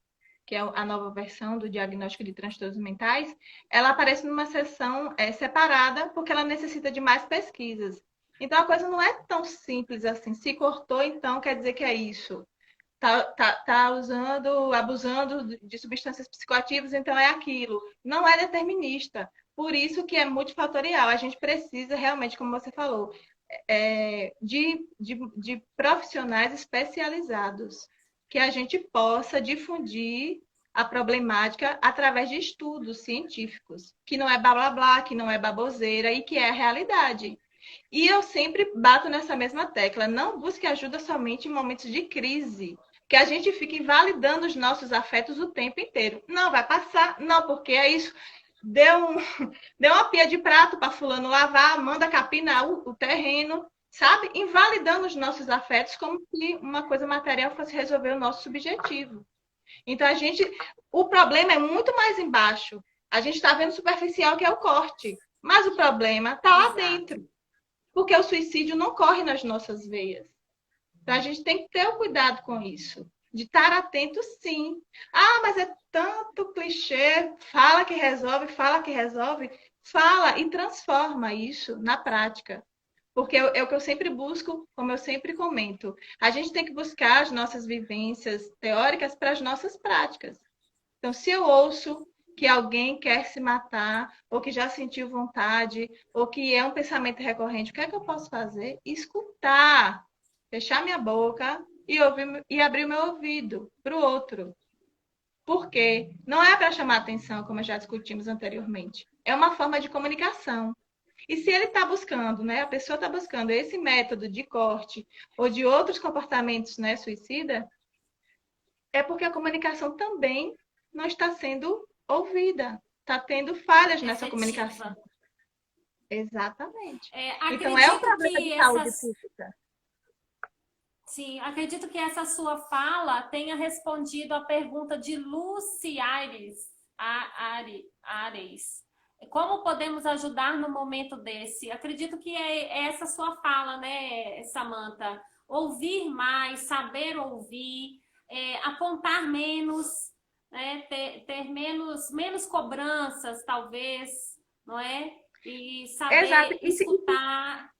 que é a nova versão do diagnóstico de transtornos mentais, ela aparece numa seção separada, porque ela necessita de mais pesquisas. Então, a coisa não é tão simples assim. Se cortou, então quer dizer que é isso. Tá usando, abusando de substâncias psicoativas, então é aquilo. Não é determinista. Por isso que é multifatorial. A gente precisa realmente, como você falou, de profissionais especializados, que a gente possa difundir a problemática através de estudos científicos, que não é blá blá blá, que não é baboseira e que é a realidade. E eu sempre bato nessa mesma tecla, não busque ajuda somente em momentos de crise, que a gente fica invalidando os nossos afetos o tempo inteiro. Não, vai passar, não, porque é isso. Deu, um, deu uma pia de prato para fulano lavar, manda capinar o terreno, sabe? Invalidando os nossos afetos como se uma coisa material fosse resolver o nosso subjetivo. Então, o problema é muito mais embaixo. A gente está vendo superficial, que é o corte. Mas o problema está lá dentro. Porque o suicídio não corre nas nossas veias. Então, a gente tem que ter o cuidado com isso. De estar atento, sim. Ah, mas é tanto clichê. Fala que resolve, fala que resolve. Fala e transforma isso na prática. Porque é o que eu sempre busco, como eu sempre comento. A gente tem que buscar as nossas vivências teóricas para as nossas práticas. Então, se eu ouço que alguém quer se matar, ou que já sentiu vontade, ou que é um pensamento recorrente, o que é que eu posso fazer? Escutar, fechar minha boca e ouvir e abrir o meu ouvido para o outro. Porque não é para chamar atenção, como já discutimos anteriormente. É uma forma de comunicação. E se ele está buscando, né, a pessoa está buscando esse método de corte ou de outros comportamentos, né, suicida, é porque a comunicação também não está sendo ouvida. Está tendo falhas nessa comunicação. Efetiva. Exatamente. Então, é um Acredito problema que de saúde essas pública. Sim, acredito que essa sua fala tenha respondido à pergunta de Lucy Ares. Como podemos ajudar no momento desse? Acredito que é essa sua fala, né, Samantha? Ouvir mais, saber ouvir, apontar menos, né, ter menos cobranças, talvez, não é? E Exato. saber escutar.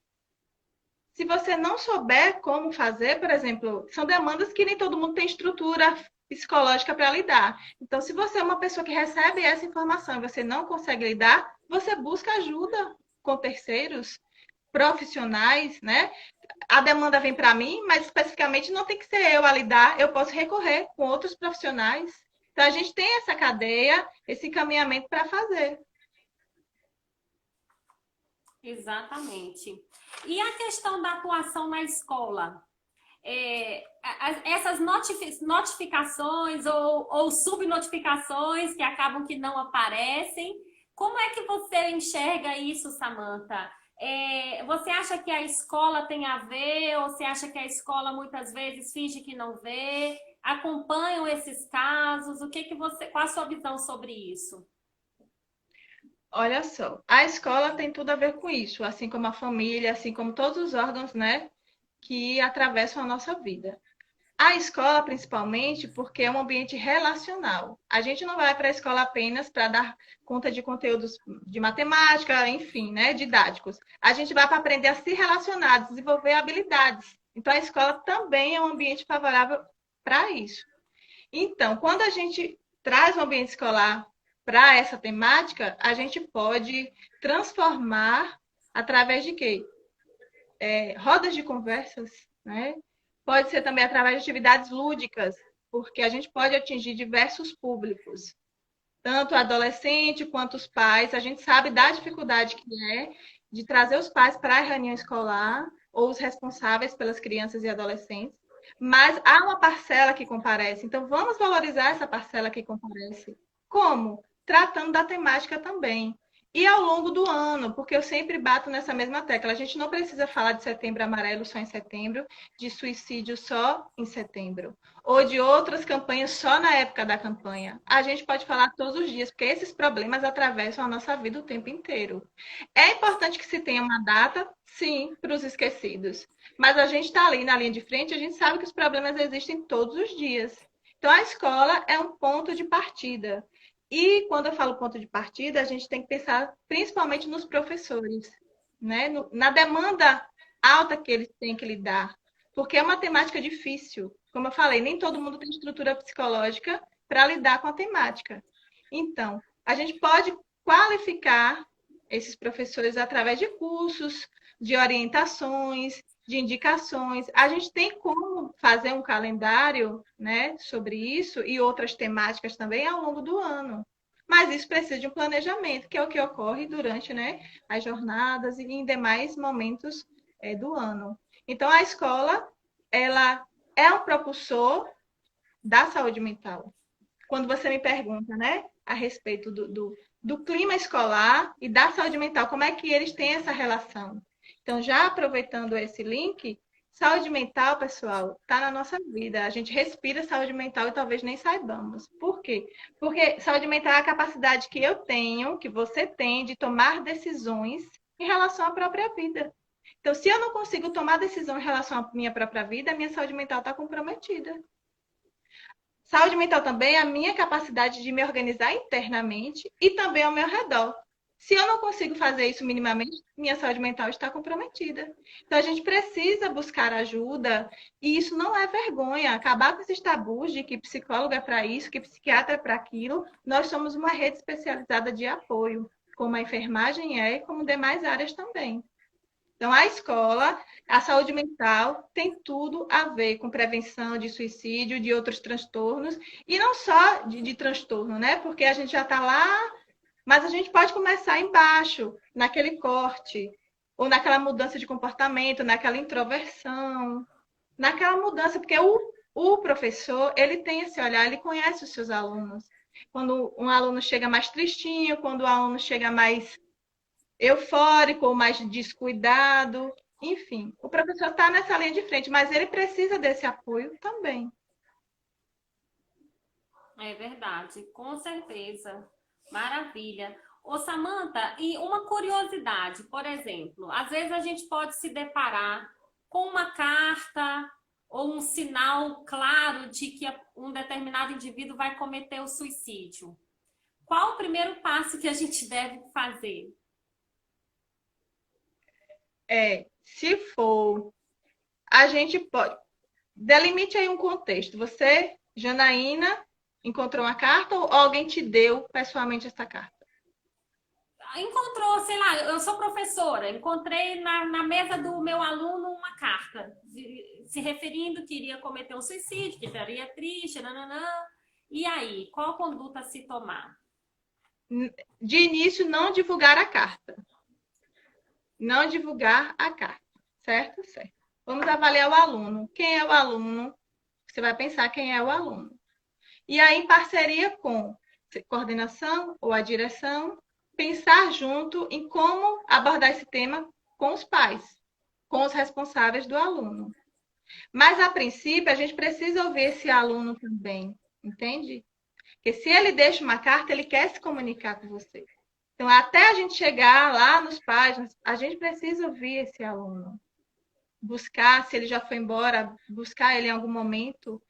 Se você não souber como fazer, por exemplo, são demandas que nem todo mundo tem estrutura psicológica para lidar. Então, se você é uma pessoa que recebe essa informação e você não consegue lidar, você busca ajuda com terceiros, profissionais, né? A demanda vem para mim, mas especificamente não tem que ser eu a lidar, eu posso recorrer com outros profissionais. Então, a gente tem essa cadeia, esse encaminhamento para fazer. Exatamente. E a questão da atuação na escola? Essas notificações ou subnotificações que acabam que não aparecem, como é que você enxerga isso, Samantha? Você acha que a escola tem a ver, ou você acha que a escola muitas vezes finge que não vê? Acompanham esses casos? Qual a sua visão sobre isso? Olha só, a escola tem tudo a ver com isso, assim como a família, assim como todos os órgãos, né, que atravessam a nossa vida. A escola, principalmente, porque é um ambiente relacional. A gente não vai para a escola apenas para dar conta de conteúdos de matemática, enfim, né, didáticos. A gente vai para aprender a se relacionar, desenvolver habilidades. Então, a escola também é um ambiente favorável para isso. Então, quando a gente traz o ambiente escolar para essa temática, a gente pode transformar através de quê? Rodas de conversas, né? Pode ser também através de atividades lúdicas, porque a gente pode atingir diversos públicos, tanto o adolescente quanto os pais. A gente sabe da dificuldade que é de trazer os pais para a reunião escolar ou os responsáveis pelas crianças e adolescentes. Mas há uma parcela que comparece, então vamos valorizar essa parcela que comparece. Como? Tratando da temática também. E ao longo do ano, porque eu sempre bato nessa mesma tecla. A gente não precisa falar de setembro amarelo só em setembro, de suicídio só em setembro, ou de outras campanhas só na época da campanha. A gente pode falar todos os dias, porque esses problemas atravessam a nossa vida o tempo inteiro. É importante que se tenha uma data, sim, para os esquecidos. Mas a gente está ali na linha de frente, a gente sabe que os problemas existem todos os dias. Então, a escola é um ponto de partida. E quando eu falo ponto de partida, a gente tem que pensar principalmente nos professores, né? Na demanda alta que eles têm que lidar. Porque é uma temática difícil. Como eu falei, nem todo mundo tem estrutura psicológica para lidar com a temática. Então, a gente pode qualificar esses professores através de cursos, de orientações, de indicações. A gente tem como fazer um calendário, né, sobre isso e outras temáticas também ao longo do ano. Mas isso precisa de um planejamento, que é o que ocorre durante, né, as jornadas e em demais momentos do ano. Então, a escola, ela é um propulsor da saúde mental. Quando você me pergunta, né, a respeito do clima escolar e da saúde mental, como é que eles têm essa relação? Então, já aproveitando esse link, saúde mental, pessoal, está na nossa vida. A gente respira saúde mental e talvez nem saibamos. Por quê? Porque saúde mental é a capacidade que eu tenho, que você tem, de tomar decisões em relação à própria vida. Então, se eu não consigo tomar decisão em relação à minha própria vida, a minha saúde mental está comprometida. Saúde mental também é a minha capacidade de me organizar internamente e também ao meu redor. Se eu não consigo fazer isso minimamente, minha saúde mental está comprometida. Então, a gente precisa buscar ajuda, e isso não é vergonha. Acabar com esses tabus de que psicólogo é para isso, que psiquiatra é para aquilo. Nós somos uma rede especializada de apoio, como a enfermagem é e como demais áreas também. Então, a escola, a saúde mental tem tudo a ver com prevenção de suicídio, de outros transtornos, e não só de transtorno, né? Porque a gente já está lá, mas a gente pode começar embaixo, naquele corte, ou naquela mudança de comportamento, naquela introversão, naquela mudança, porque o professor, ele tem esse olhar, ele conhece os seus alunos. Quando um aluno chega mais tristinho, quando o aluno chega mais eufórico ou mais descuidado, enfim, o professor está nessa linha de frente, mas ele precisa desse apoio também. É verdade, com certeza. Maravilha. Ô, Samantha, e uma curiosidade, por exemplo, às vezes a gente pode se deparar com uma carta ou um sinal claro de que um determinado indivíduo vai cometer o suicídio. Qual o primeiro passo que a gente deve fazer? Se for, a gente pode. Delimite aí um contexto. Você, Janaína, encontrou uma carta ou alguém te deu pessoalmente essa carta? Encontrou, sei lá, eu sou professora, encontrei na mesa do meu aluno uma carta se referindo que iria cometer um suicídio, que estaria triste, nananã. E aí, qual conduta se tomar? De início, não divulgar a carta. Não divulgar a carta. Certo? Certo. Vamos avaliar o aluno. Quem é o aluno? Você vai pensar quem é o aluno. E aí, em parceria com a coordenação ou a direção, pensar junto em como abordar esse tema com os pais, com os responsáveis do aluno. Mas, a princípio, a gente precisa ouvir esse aluno também, entende? Porque se ele deixa uma carta, ele quer se comunicar com você. Então, até a gente chegar lá nos pais, a gente precisa ouvir esse aluno. Buscar, se ele já foi embora, buscar ele em algum momento,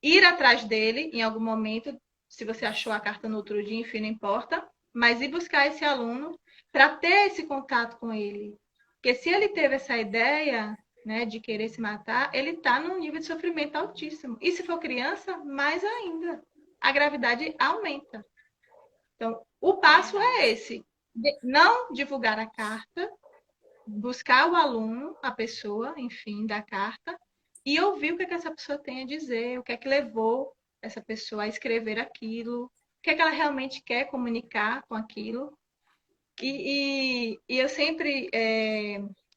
ir atrás dele em algum momento, se você achou a carta no outro dia, enfim, não importa, mas ir buscar esse aluno para ter esse contato com ele. Porque se ele teve essa ideia, né, de querer se matar, ele está num nível de sofrimento altíssimo. E se for criança, mais ainda. A gravidade aumenta. Então, o passo é esse: não divulgar a carta, buscar o aluno, a pessoa, enfim, da carta, e ouvir o que, é que essa pessoa tem a dizer, o que é que levou essa pessoa a escrever aquilo, o que é que ela realmente quer comunicar com aquilo. E eu sempre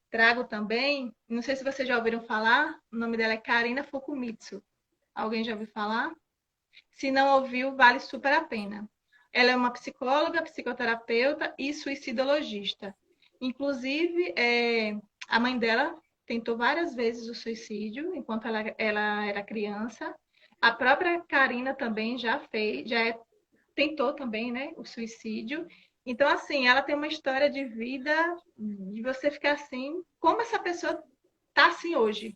trago também, não sei se vocês já ouviram falar, o nome dela é Karina Fukumitsu. Alguém já ouviu falar? Se não ouviu, vale super a pena. Ela é uma psicóloga, psicoterapeuta e suicidologista. Inclusive, a mãe dela tentou várias vezes o suicídio enquanto ela era criança. A própria Karina também já fez, tentou também, né, o suicídio. Então, assim, ela tem uma história de vida de você ficar assim, como essa pessoa está assim hoje.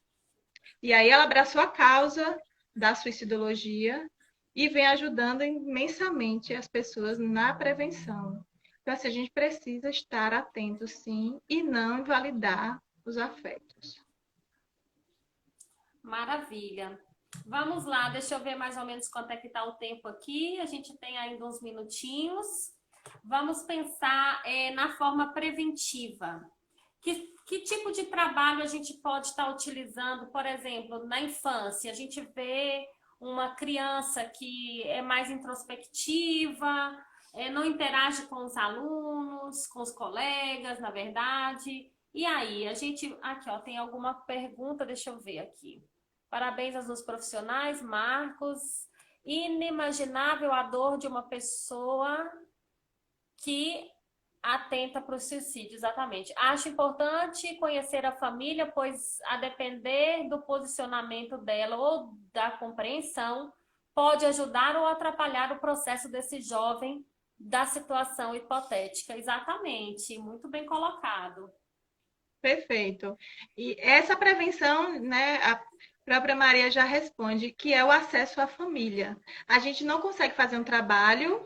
E aí ela abraçou a causa da suicidologia e vem ajudando imensamente as pessoas na prevenção. Então, assim, a gente precisa estar atento, sim, e não invalidar os afetos. Maravilha. Vamos lá, deixa eu ver mais ou menos quanto é que está o tempo aqui. A gente tem ainda uns minutinhos. Vamos pensar na forma preventiva. Que tipo de trabalho a gente pode estar utilizando, por exemplo, na infância? A gente vê uma criança que é mais introspectiva, não interage com os alunos, com os colegas, na verdade. E aí, a gente. Aqui, ó, tem alguma pergunta, deixa eu ver aqui. Parabéns aos meus profissionais, Marcos. Inimaginável a dor de uma pessoa que atenta para o suicídio, exatamente. Acho importante conhecer a família, pois a depender do posicionamento dela ou da compreensão, pode ajudar ou atrapalhar o processo desse jovem da situação hipotética. Exatamente, muito bem colocado. Perfeito. E essa prevenção, né, a própria Maria já responde, que é o acesso à família. A gente não consegue fazer um trabalho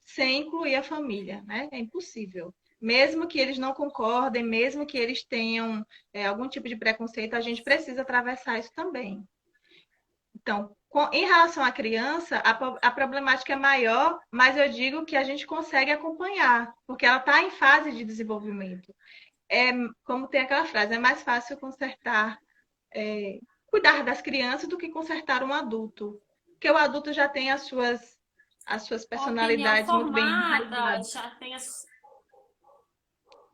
sem incluir a família, né? É impossível. Mesmo que eles não concordem, mesmo que eles tenham algum tipo de preconceito, a gente precisa atravessar isso também. Então, em relação à criança, a problemática é maior, mas eu digo que a gente consegue acompanhar, porque ela está em fase de desenvolvimento. é, como tem aquela frase, é mais fácil consertar, cuidar das crianças do que consertar um adulto. Porque o adulto já tem as suas Opinião personalidades muito bem formada, enraizadas. já tem as.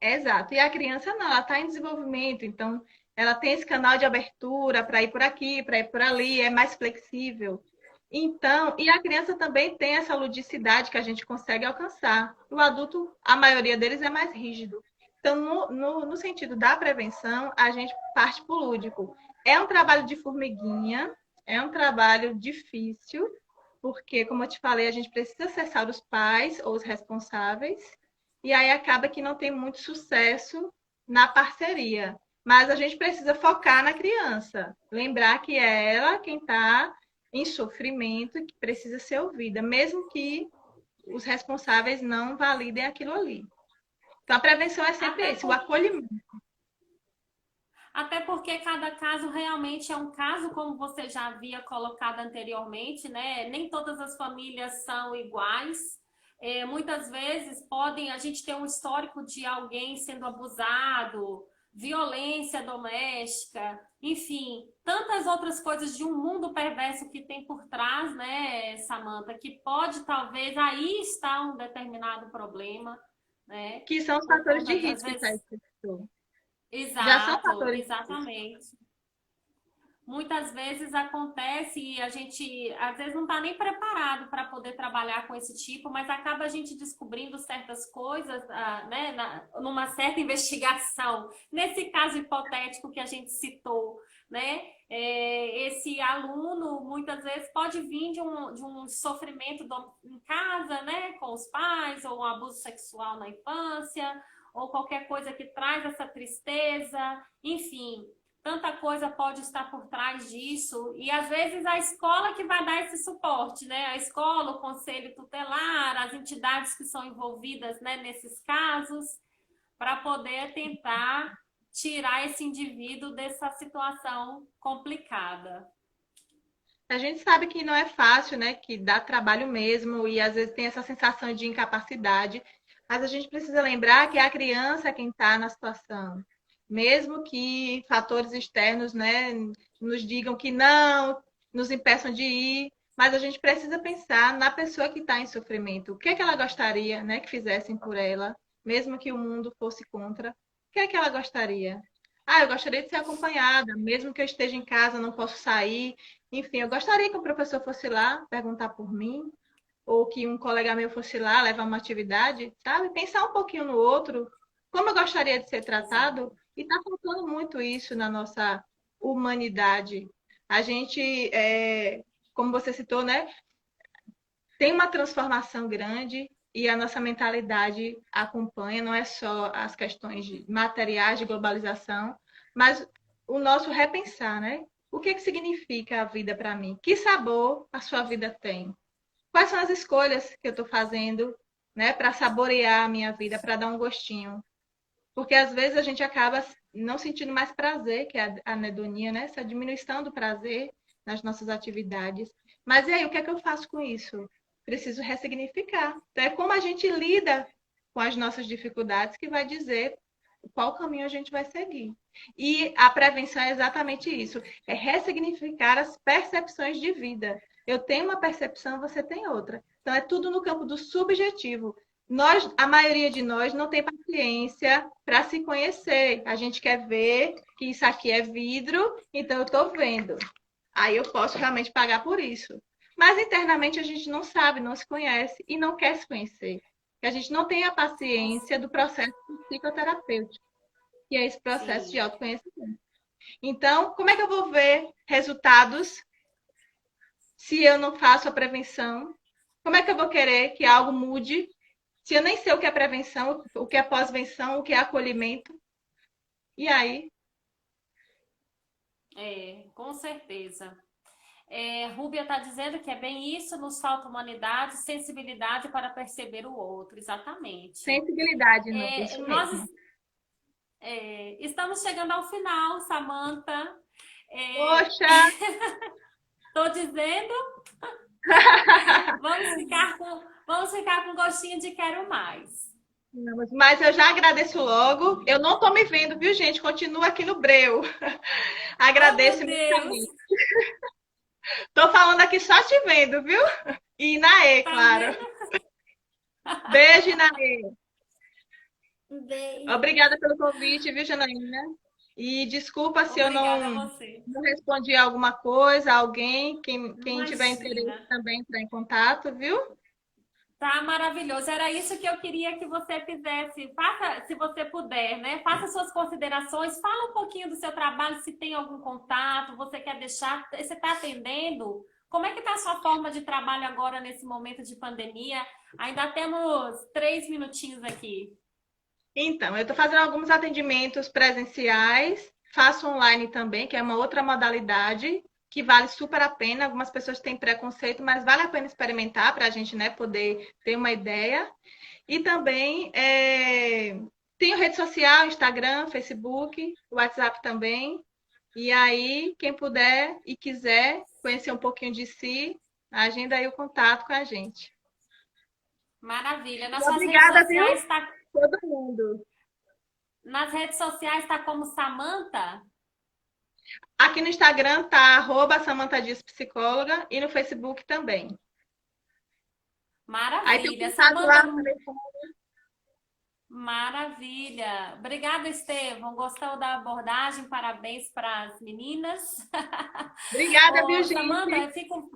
Exato. E a criança não, ela está em desenvolvimento, então ela tem esse canal de abertura para ir por aqui, para ir por ali, é mais flexível. Então, e a criança também tem essa ludicidade que a gente consegue alcançar. O adulto, a maioria deles é mais rígido. Então, no sentido da prevenção, a gente parte para o lúdico. É um trabalho de formiguinha, é um trabalho difícil, porque, como eu te falei, a gente precisa acessar os pais ou os responsáveis, e aí acaba que não tem muito sucesso na parceria. Mas a gente precisa focar na criança, lembrar que é ela quem está em sofrimento e que precisa ser ouvida, mesmo que os responsáveis não validem aquilo ali. Então, a prevenção é sempre Até esse, o por acolhimento. Até porque cada caso realmente é um caso, como você já havia colocado anteriormente, né? Nem todas as famílias são iguais. Muitas vezes a gente ter um histórico de alguém sendo abusado, violência doméstica, enfim, tantas outras coisas de um mundo perverso que tem por trás, né, Samantha, que pode talvez aí está um determinado problema, né? Que são os Por fatores conta, de às risco, vezes, Thaís, que você citou. Já são exato, fatores de risco. exatamente. Muitas vezes acontece e a gente às vezes não está nem preparado para poder trabalhar com esse tipo, mas acaba a gente descobrindo certas coisas, né, numa certa investigação. Nesse caso hipotético que a gente citou, né, esse aluno muitas vezes pode vir de um sofrimento em casa, né, com os pais, ou um abuso sexual na infância, ou qualquer coisa que traz essa tristeza, enfim, tanta coisa pode estar por trás disso, e às vezes a escola que vai dar esse suporte, né? A escola, o conselho tutelar, as entidades que são envolvidas, né, nesses casos, para poder tentar tirar esse indivíduo dessa situação complicada. A gente sabe que não é fácil, né? Que dá trabalho mesmo e às vezes tem essa sensação de incapacidade, mas a gente precisa lembrar que é a criança quem está na situação. Mesmo que fatores externos, né, nos digam que não, nos impeçam de ir, mas a gente precisa pensar na pessoa que está em sofrimento. O que é que ela gostaria, né, que fizessem por ela, mesmo que o mundo fosse contra? O que é que ela gostaria? Ah, eu gostaria de ser acompanhada, mesmo que eu esteja em casa, não posso sair. Enfim, eu gostaria que o professor fosse lá perguntar por mim, ou que um colega meu fosse lá levar uma atividade, sabe? Pensar um pouquinho no outro, como eu gostaria de ser Exato. tratado, e está faltando muito isso na nossa humanidade. A gente, como você citou, né, tem uma transformação grande e a nossa mentalidade acompanha, não é só as questões materiais de globalização, mas o nosso repensar, né? O que que significa a vida para mim? Que sabor a sua vida tem? Quais são as escolhas que eu estou fazendo, né, para saborear a minha vida, para dar um gostinho? Porque às vezes a gente acaba não sentindo mais prazer, que é a anedonia, né? Essa diminuição do prazer nas nossas atividades. Mas e aí, o que é que eu faço com isso? Preciso ressignificar. Então, é como a gente lida com as nossas dificuldades que vai dizer qual caminho a gente vai seguir. E a prevenção é exatamente isso, é ressignificar as percepções de vida. Eu tenho uma percepção, você tem outra. Então é tudo no campo do subjetivo. Nós, a maioria de nós não tem paciência para se conhecer. A gente quer ver que isso aqui é vidro, então eu estou vendo. Aí eu posso realmente pagar por isso. Mas internamente a gente não sabe, não se conhece e não quer se conhecer. A gente não tem a paciência do processo psicoterapêutico, que é esse processo de Sim. autoconhecimento. Então, como é que eu vou ver resultados se eu não faço a prevenção? Como é que eu vou querer que algo mude se eu nem sei o que é prevenção, o que é pós-venção, o que é acolhimento? E aí, Com certeza. Rúbia está dizendo que é bem isso, nos falta humanidade, sensibilidade para perceber o outro, exatamente. sensibilidade, não, isso Nós mesmo. estamos chegando ao final, Samantha. Poxa! Estou dizendo, vamos ficar com gostinho de quero mais. Mas eu já agradeço logo. Eu não tô me vendo, viu, gente? Continua aqui no Breu. Oh, Agradeço meu Deus! imensamente. Tô falando aqui só te vendo, viu? E Naê, Tá claro. vendo? Beijo, Naê. Um beijo. Obrigada pelo convite, viu, Janaína? E desculpa se eu Obrigada a não, você. não respondi alguma coisa, alguém, quem tiver Imagina. interesse também entrar em contato, viu? Tá maravilhoso. Era isso que eu queria que você fizesse. Faça, se você puder, né? Faça suas considerações. Fala um pouquinho do seu trabalho, se tem algum contato, você quer deixar. Você está atendendo? Como é que está a sua forma de trabalho agora nesse momento de pandemia? Ainda temos 3 minutinhos aqui. Então, eu estou fazendo alguns atendimentos presenciais, faço online também, que é uma outra modalidade que vale super a pena. Algumas pessoas têm preconceito, mas vale a pena experimentar para a gente, né, poder ter uma ideia. E também tenho rede social, Instagram, Facebook, WhatsApp também. E aí, quem puder e quiser conhecer um pouquinho de si, agenda aí o contato com a gente. Maravilha. E Nas suas redes obrigada, viu? sociais está Todo mundo. nas redes sociais está como Samantha? Aqui no Instagram tá @Samantha Dias Psicóloga e no Facebook também. Aí tem o Maravilha. contato lá Samantha, no telefone. maravilha. Obrigada, Estevão. Gostou da abordagem? Parabéns para as meninas. Obrigada, viu, Ô, Samanta, gente? eu fico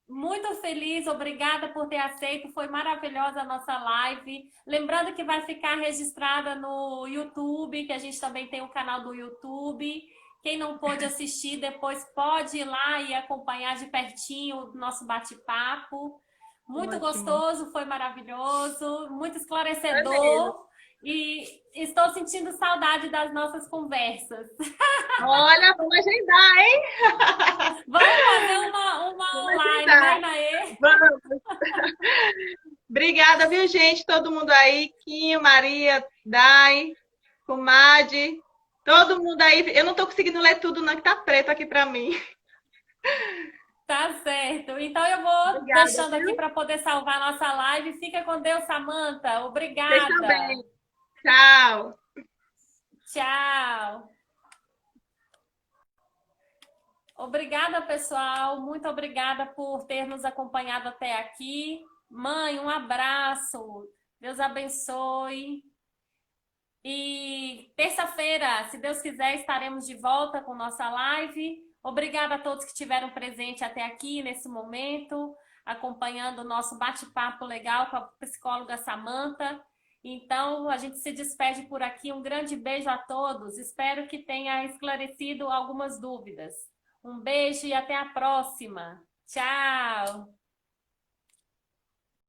muito feliz. Obrigada por ter aceito. Foi maravilhosa a nossa live. Lembrando que vai ficar registrada no YouTube, que a gente também tem um canal do YouTube. Quem não pôde assistir, depois pode ir lá e acompanhar de pertinho o nosso bate-papo. Muito Ótimo. gostoso, foi maravilhoso, muito Foi mesmo. esclarecedor e estou sentindo saudade das nossas conversas. Olha, vamos agendar, hein? Vamos fazer uma Vamos online, né, agendar. Naê? Vamos. Obrigada, viu, gente? Todo mundo aí. Quinho, Maria, Dai, Comadre. Todo mundo aí. Eu não tô conseguindo ler tudo, não, que tá preto aqui para mim. Tá certo. Então eu vou Obrigada, deixando aqui viu? para poder salvar a nossa live. Fica com Deus, Samanta. Vocês Obrigada. também. Tchau. Tchau. Obrigada, pessoal. Muito obrigada por ter nos acompanhado até aqui. Mãe, um abraço. Deus abençoe. E terça-feira, se Deus quiser, estaremos de volta com nossa live. Obrigada a todos que estiveram presentes até aqui nesse momento, acompanhando o nosso bate-papo legal com a psicóloga Samantha. Então, a gente se despede por aqui. Um grande beijo a todos. Espero que tenha esclarecido algumas dúvidas. Um beijo e até a próxima. Tchau!